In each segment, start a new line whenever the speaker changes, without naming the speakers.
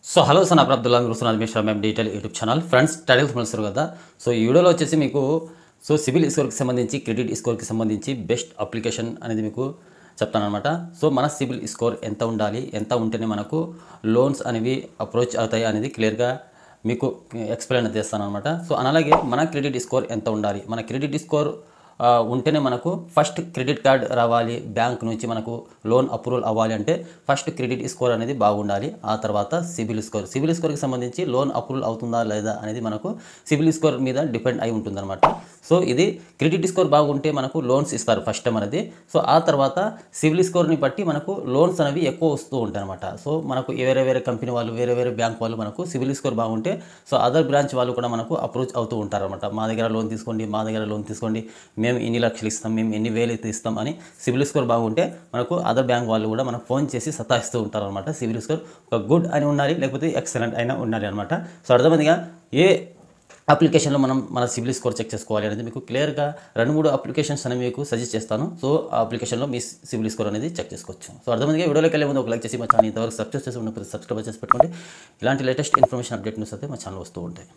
So hello sun Abdullah మీరు చూస్తున్నారు mister మేము detail YouTube channel friends titles తెలుస్తారు కదా. సో ఈ వీడియోలో వచ్చేసి మీకు సిబిల్ స్కోర్కి సంబంధించి క్రెడిట్ స్కోర్కి సంబంధించి బెస్ట్ అప్లికేషన్ అనేది మీకు చెప్తానమాట. సో మన సిబిల్ స్కోర్ ఎంత ఉండాలి, ఎంత ఉంటేనే మనకు లోన్స్ అనేవి అప్రోచ్ అవుతాయి అనేది క్లియర్గా మీకు ఎక్స్ప్లెయిన్ చేస్తాను అనమాట. సో అలాగే మన క్రెడిట్ స్కోర్ ఎంత ఉండాలి, మన క్రెడిట్ స్కోర్ ఉంటేనే మనకు ఫస్ట్ క్రెడిట్ కార్డ్ రావాలి, బ్యాంక్ నుంచి మనకు లోన్ అప్రూవల్ అవ్వాలి అంటే ఫస్ట్ క్రెడిట్ స్కోర్ అనేది బాగుండాలి. ఆ తర్వాత సిబిల్ స్కోర్కి సంబంధించి లోన్ అప్రూవల్ అవుతుందా లేదా అనేది మనకు సిబిల్ స్కోర్ మీద డిపెండ్ అయి ఉంటుందన్నమాట. సో ఇది క్రెడిట్ స్కోర్ బాగుంటే మనకు లోన్స్ ఇస్తారు ఫస్ట్ టైం అనేది. సో ఆ తర్వాత సిబిల్ స్కోర్ని బట్టి మనకు లోన్స్ అనేవి ఎక్కువ వస్తూ ఉంటాయి అనమాట. సో మనకు వేరే వేరే కంపెనీ వాళ్ళు, వేరే వేరే బ్యాంక్ వాళ్ళు మనకు సిబిల్ స్కోర్ బాగుంటే సో అదర్ బ్రాంచ్ వాళ్ళు కూడా మనకు అప్రోచ్ అవుతూ ఉంటారనమాట. మా దగ్గర లోన్ తీసుకోండి, మా దగ్గర లోన్ తీసుకోండి, మేము ఇన్ని లక్షలు ఇస్తాం, మేము ఎన్ని వేలు అయితే ఇస్తాం అని సిబిల్ స్కోర్ బాగుంటే మనకు అదర్ బ్యాంక్ వాళ్ళు కూడా మనకు ఫోన్ చేసి సతాయిస్తూ ఉంటారనమాట. సిబిల్ స్కోర్ ఒక గుడ్ అని ఉండాలి, లేకపోతే ఎక్సలెంట్ అయినా ఉండాలి అనమాట. సో అర్థమైందిగా ఏ అప్లికేషన్లో మనం మన సిబిల్ స్కోర్ చెక్ చేసుకోవాలి అనేది మీకు క్లియర్గా 2-3 అప్లికేషన్స్ అనేవి మీకు సజెస్ట్ చేస్తాను. సో ఆ అప్లికేషన్లో మీ సిబిల్ స్కోర్ అనేది చెక్ చేసుకోవచ్చు. సో అర్థమైందిగా వీడియోలోకి వెళ్ళే ముందు ఒక లైక్ చేసి మా ఛానల్ ఇంతవరకు సబ్స్క్రైబ్ చేసి ఉన్నప్పుడు సబ్స్క్రైబ్ చేసి పెట్టుకోండి. ఇలాంటి లేటెస్ట్ ఇన్ఫర్మేషన్ అప్డేట్ న్యూస్ అయితే మా ఛానల్ వస్తూ ఉంటాయి.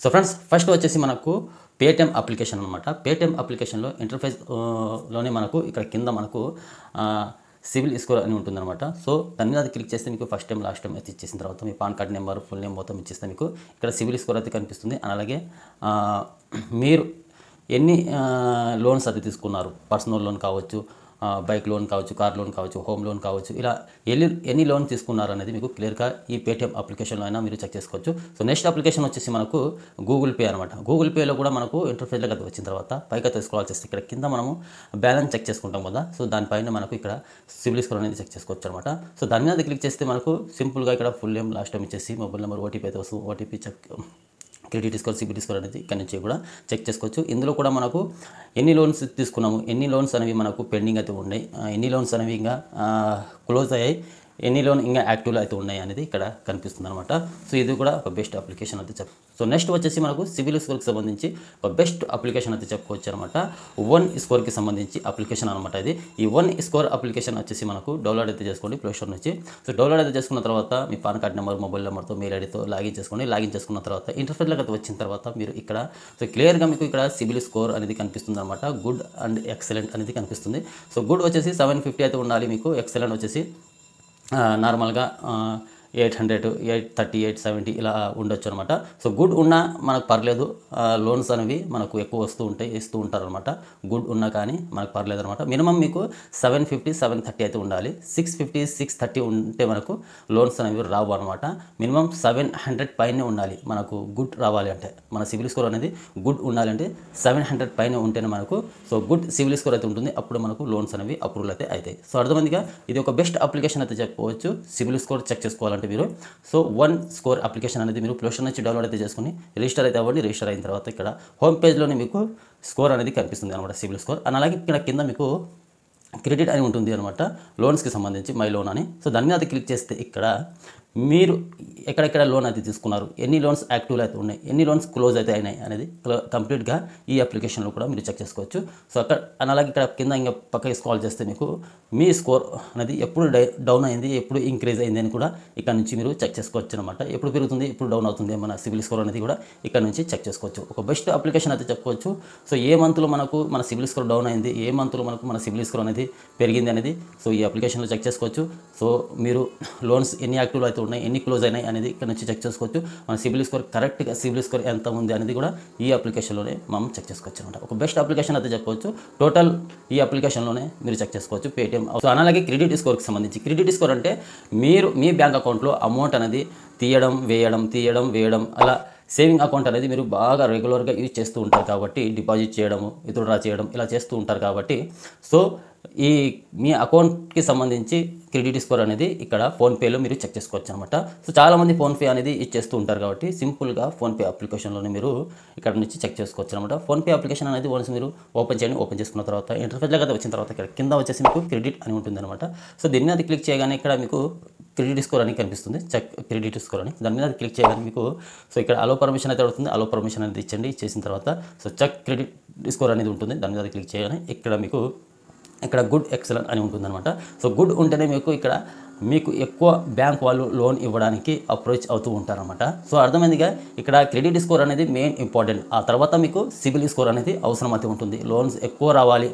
సో ఫ్రెండ్స్ ఫస్ట్ వచ్చేసి మనకు పేటిఎం అప్లికేషన్ అనమాట. పేటిఎం అప్లికేషన్లో ఇంటర్ఫేస్లోనే మనకు ఇక్కడ కింద మనకు సిబిల్ స్కోర్ అని ఉంటుందన్నమాట. సో దాని మీద క్లిక్ చేస్తే మీకు ఫస్ట్ టైం లాస్ట్ టైం అయితే ఇచ్చేసిన తర్వాత మీ PAN card number, full name మొత్తం ఇచ్చేస్తే మీకు ఇక్కడ సిబిల్ స్కోర్ అయితే కనిపిస్తుంది. అలాగే మీరు ఎన్ని లోన్స్ అయితే తీసుకున్నారు, పర్సనల్ లోన్ కావచ్చు, బైక్ లోన్ కావచ్చు, కార్ లోన్ కావచ్చు, హోమ్ లోన్ కావచ్చు, ఇలా ఎన్ని లోన్ తీసుకున్నారు అనేది మీకు క్లియర్గా ఈ పేటిఎం అప్లికేషన్లో అయినా మీరు చెక్ చేసుకోవచ్చు. సో నెక్స్ట్ అప్లికేషన్ వచ్చేసి మనకు గూగుల్ పే అనమాట. గూగుల్ పేలో కూడా మనకు ఇంటర్ఫేస్లోకి వచ్చిన తర్వాత పైకి అయితే స్క్రాల్ చేస్తే ఇక్కడ కింద మనము బ్యాలెన్స్ చెక్ చేసుకుంటాం కదా. సో దానిపైన మనకు ఇక్కడ సిబిల్ స్కోర్ అనేది చెక్ చేసుకోవచ్చు అనమాట. సో దాని మీద క్లిక్ చేస్తే మనకు సింపుల్గా ఇక్కడ ఫుల్ నేమ్, లాస్ట్ టైం ఇచ్చేసి మొబైల్ నెంబర్, ఓటీపీ అయితే వస్తుంది. OTP check, credit score, CIBIL score అనేది ఇక్కడ నుంచి కూడా చెక్ చేసుకోవచ్చు. ఇందులో కూడా మనకు ఎన్ని లోన్స్ తీసుకున్నాము, ఎన్ని లోన్స్ అనేవి మనకు పెండింగ్ అయితే ఉన్నాయి, ఎన్ని లోన్స్ అనేవి ఇంకా క్లోజ్ అయ్యాయి, ఎన్ని లోన్ ఇంకా యాక్టివ్లో అయితే ఉన్నాయి అనేది ఇక్కడ కనిపిస్తుంది అనమాట. సో ఇది కూడా ఒక బెస్ట్ అప్లికేషన్ అయితే సో నెక్స్ట్ వచ్చేసి మనకు సిబిల్ స్కోర్కి సంబంధించి ఒక బెస్ట్ అప్లికేషన్ అయితే చెప్పుకోవచ్చు అనమాట. వన్ స్కోర్కి సంబంధించి అప్లికేషన్ అనమాట. ఇది ఈ వన్ స్కోర్ అప్లికేషన్ వచ్చేసి మనకు డౌన్లోడ్ అయితే చేసుకోండి ప్లే స్టోర్ నుంచి. సో డౌన్లోడ్ అయితే చేసుకున్న తర్వాత మీ పాన్ కార్డ్ నెంబర్, మొబైల్ నెంబర్తో, మెయిల్ ఐడితో లాగిన్ చేసుకోండి. లాగిన్ చేసుకున్న తర్వాత ఇంటర్ఫేస్లోకి అయితే వచ్చిన తర్వాత మీరు ఇక్కడ సో క్లియర్గా మీకు ఇక్కడ సిబిల్ స్కోర్ అనేది కనిపిస్తుంది అనమాట. గుడ్ అండ్ ఎక్సలెంట్ అనేది కనిపిస్తుంది. సో గుడ్ వచ్చేసి 750 అయితే ఉండాలి మీకు. ఎక్సలెంట్ వచ్చేసి నార్మల్గా 800, 830, 870 ఇలా ఉండొచ్చు అనమాట. సో గుడ్ ఉన్నా మనకు పర్లేదు, లోన్స్ అనేవి మనకు ఎక్కువ ఇస్తూ ఉంటారనమాట. గుడ్ ఉన్నా కానీ మనకు పర్లేదు అనమాట. మినిమం మీకు 750, 730 అయితే ఉండాలి. 650, 630 ఉంటే మనకు లోన్స్ అనేవి రావు అనమాట. మినిమం 700 పైనే ఉండాలి మనకు గుడ్ రావాలి అంటే. మన సిబిల్ స్కోర్ అనేది గుడ్ ఉండాలంటే 700 పైన ఉంటేనే మనకు సో గుడ్ సిబిల్ స్కోర్ అయితే ఉంటుంది. అప్పుడు మనకు లోన్స్ అనేవి అప్రూవల్ అయితే అవుతాయి. సో అర్థమైందిగా ఇది ఒక బెస్ట్ అప్లికేషన్ అయితే చెప్పుకోవచ్చు సిబిల్ స్కోర్ చెక్ చేసుకోవాలంటే మీరు. సో వన్ స్కోర్ అప్లికేషన్ అనేది మీరు ప్లే స్టోర్ నుంచి డౌన్లోడ్ అయితే చేసుకుని రిజిస్టర్ అయితే అవ్వండి. రిజిస్టర్ అయిన తర్వాత ఇక్కడ హోమ్ పేజ్లోనే మీకు స్కోర్ అనేది కనిపిస్తుంది అనమాట, సిబిల్ స్కోర్. అలాగే ఇక్కడ కింద మీకు క్రెడిట్ అని ఉంటుంది అనమాట, లోన్స్కి సంబంధించి మై లోన్ అని. సో దాని మీద క్లిక్ చేస్తే ఇక్కడ మీరు ఎక్కడెక్కడ లోన్ అయితే తీసుకున్నారు, ఎన్ని లోన్స్ యాక్టివ్లో అయితే ఉన్నాయి, ఎన్ని లోన్స్ క్లోజ్ అయితే అయినాయి అనేది కంప్లీట్గా ఈ అప్లికేషన్లో కూడా మీరు చెక్ చేసుకోవచ్చు. సో అక్కడ అలాగే ఇక్కడ కింద ఇంకా పక్కకి స్క్రాల్ చేస్తే మీకు మీ స్కోర్ అనేది ఎప్పుడు డౌన్ అయింది, ఎప్పుడు ఇంక్రీజ్ అయింది అని కూడా ఇక్కడ నుంచి మీరు చెక్ చేసుకోవచ్చు అనమాట. ఎప్పుడు పెరుగుతుంది, ఎప్పుడు డౌన్ అవుతుంది మన సిబిల్ స్కోర్ అనేది కూడా ఇక్కడ నుంచి చెక్ చేసుకోవచ్చు. ఒక బెస్ట్ అప్లికేషన్ అయితే చెప్పుకోవచ్చు. సో ఏ మంత్లో మనకు మన సిబిల్ స్కోర్ డౌన్ అయింది, ఏ మంత్లో మనకు మన సిబిల్ స్కోర్ అనేది పెరిగింది అనేది సో ఈ అప్లికేషన్లో చెక్ చేసుకోవచ్చు. సో మీరు లోన్స్ ఎన్ని యాక్టివ్లో అయితే ఉన్నాయి, ఎన్ని క్లోజ్ అయినాయి అనేది ఇక్కడ నుంచి చెక్ చేసుకోవచ్చు. మన సిబిల్ స్కోర్ కరెక్ట్గా సిబిల్ స్కోర్ ఎంత ఉంది అనేది కూడా ఈ అప్లికేషన్లోనే మనం చెక్ చేసుకోవచ్చు అనమాట. ఒక బెస్ట్ అప్లికేషన్ అయితే చెప్పవచ్చు. టోటల్ ఈ అప్లికేషన్లోనే మీరు చెక్ చేసుకోవచ్చు పేటిఎం. సో అలాగే క్రెడిట్ స్కోర్కి సంబంధించి, క్రెడిట్ స్కోర్ అంటే మీరు మీ బ్యాంక్ అకౌంట్లో అమౌంట్ అనేది తీయడం వేయడం అలా సేవింగ్ అకౌంట్ అనేది మీరు బాగా రెగ్యులర్గా యూజ్ చేస్తూ ఉంటారు కాబట్టి, డిపాజిట్ చేయడము, విత్డ్రా చేయడం ఇలా చేస్తూ ఉంటారు కాబట్టి సో ఈ మీ అకౌంట్కి సంబంధించి క్రెడిట్ స్కోర్ అనేది ఇక్కడ ఫోన్పేలో మీరు చెక్ చేసుకోవచ్చు అనమాట. సో చాలామంది ఫోన్పే అనేది ఇచ్చేస్తూ ఉంటారు కాబట్టి సింపుల్గా ఫోన్పే అప్లికేషన్లోనే మీరు ఇక్కడ నుంచి చెక్ చేసుకోవచ్చు అనమాట. ఫోన్పే అప్లికేషన్ అనేది వన్స్ మీరు ఓపెన్ చేయండి. ఓపెన్ చేసుకున్న తర్వాత ఇంటర్ఫేస్లోకి వచ్చిన తర్వాత ఇక్కడ కింద వచ్చేసి మీకు క్రెడిట్ అని ఉంటుంది అనమాట. సో దీని మీద క్లిక్ చేయగానే ఇక్కడ మీకు క్రెడిట్ స్కోర్ అని కనిపిస్తుంది, చెక్ క్రెడిట్ స్కోర్ అని. దాని మీద క్లిక్ చేయగానే మీకు సో ఇక్కడ అలో పర్మిషన్ అయితే అవుతుంది. అలో పర్మిషన్ అనేది ఇచ్చండి. ఇచ్చేసిన తర్వాత సో చెక్ క్రెడిట్ స్కోర్ అనేది ఉంటుంది. దాని మీద క్లిక్ చేయగానే ఇక్కడ మీకు ఇక్కడ గుడ్ ఎక్సలెంట్ అని ఉంటుందన్నమాట. సో గుడ్ ఉంటేనే మీకు ఇక్కడ మీకు ఎక్కువ బ్యాంక్ వాళ్ళు లోన్ ఇవ్వడానికి అప్రోచ్ అవుతూ ఉంటారన్నమాట. సో అర్థమైందిగా, ఇక్కడ క్రెడిట్ స్కోర్ అనేది మెయిన్ ఇంపార్టెంట్. ఆ తర్వాత మీకు సిబిల్ స్కోర్ అనేది అవసరం అయితే ఉంటుంది. లోన్స్ ఎక్కువ రావాలి,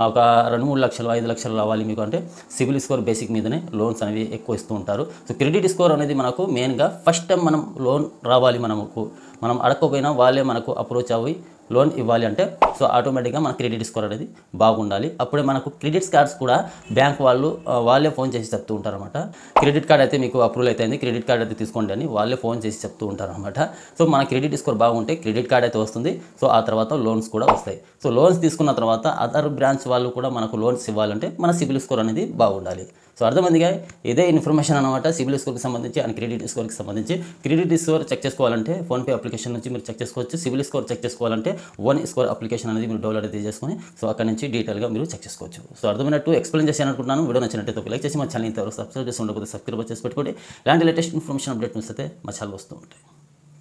ఒక 2-3 లక్షలు 5 లక్షలు రావాలి మీకు అంటే సిబిల్ స్కోర్ బేసిక్ మీదనే లోన్స్ అనేవి ఎక్కువ ఇస్తూ ఉంటారు. సో క్రెడిట్ స్కోర్ అనేది మనకు మెయిన్గా ఫస్ట్ టైం మనం లోన్ రావాలి, మనం అడగకపోయినా వాళ్ళే మనకు అప్రోచ్ అవ్వి లోన్ ఇవ్వాలి అంటే సో ఆటోమేటిక్గా మన క్రెడిట్ స్కోర్ అనేది బాగుండాలి. అప్పుడే మనకు క్రెడిట్ కార్డ్స్ కూడా బ్యాంక్ వాళ్ళే ఫోన్ చేసి చెప్తూ ఉంటారన్నమాట. క్రెడిట్ కార్డ్ అయితే మీకు అప్రూవల్ అయితే క్రెడిట్ కార్డ్ అయితే తీసుకోండి అని వాళ్ళే ఫోన్ చేసి చెప్తూ ఉంటారన్నమాట. సో మన క్రెడిట్ స్కోర్ బాగుంటే క్రెడిట్ కార్డ్ అయితే వస్తుంది. సో ఆ తర్వాత లోన్స్ కూడా వస్తాయి. సో లోన్స్ తీసుకున్న తర్వాత అదర్ బ్రాంచ్ వాళ్ళు కూడా మనకు లోన్స్ ఇవ్వాలంటే మన సిబిల్ స్కోర్ అనేది బాగుండాలి. సో అర్థమైందిగా, ఇదే ఇన్ఫర్మేషన్ అనమాట సిబిల్ స్కోర్కి సంబంధించి అండ్ క్రెడిట్ స్కోర్కి సంబంధించి. క్రెడిట్ స్కోర్ చెక్ చేసుకోవాలంటే ఫోన్పే అప్లికేషన్ నుంచి మీరు చెక్ చేసుకోవచ్చు. సిబిల్ స్కోర్ చెక్ చేసుకోవాలంటే వన్ స్కోర్ అప్లికేషన్ అనేది మీరు డౌన్లోడ్ అయితే చేసుకొని సో అక్కడ నుంచి డీటెయిల్గా మీరు చెక్ చేసుకోవచ్చు. సో అర్థమైనట్టు ఎక్స్ప్లెయిన్ చేసి అనుకుంటున్నాను. వీడియో నచ్చినట్టయితే లైక్ చేసి మా ఛానల్ ఇంతవరకు సబ్స్క్రైబ్ చేసి ఉండకపోతే సబ్స్క్రైబ్ చేసి పెట్టుకోండి. ఇలాంటి లేటెస్ట్ ఇన్ఫర్మేషన్ అప్డేట్ మిస్ అయితే మా ఛానల్ వస్తూ ఉంటాయి.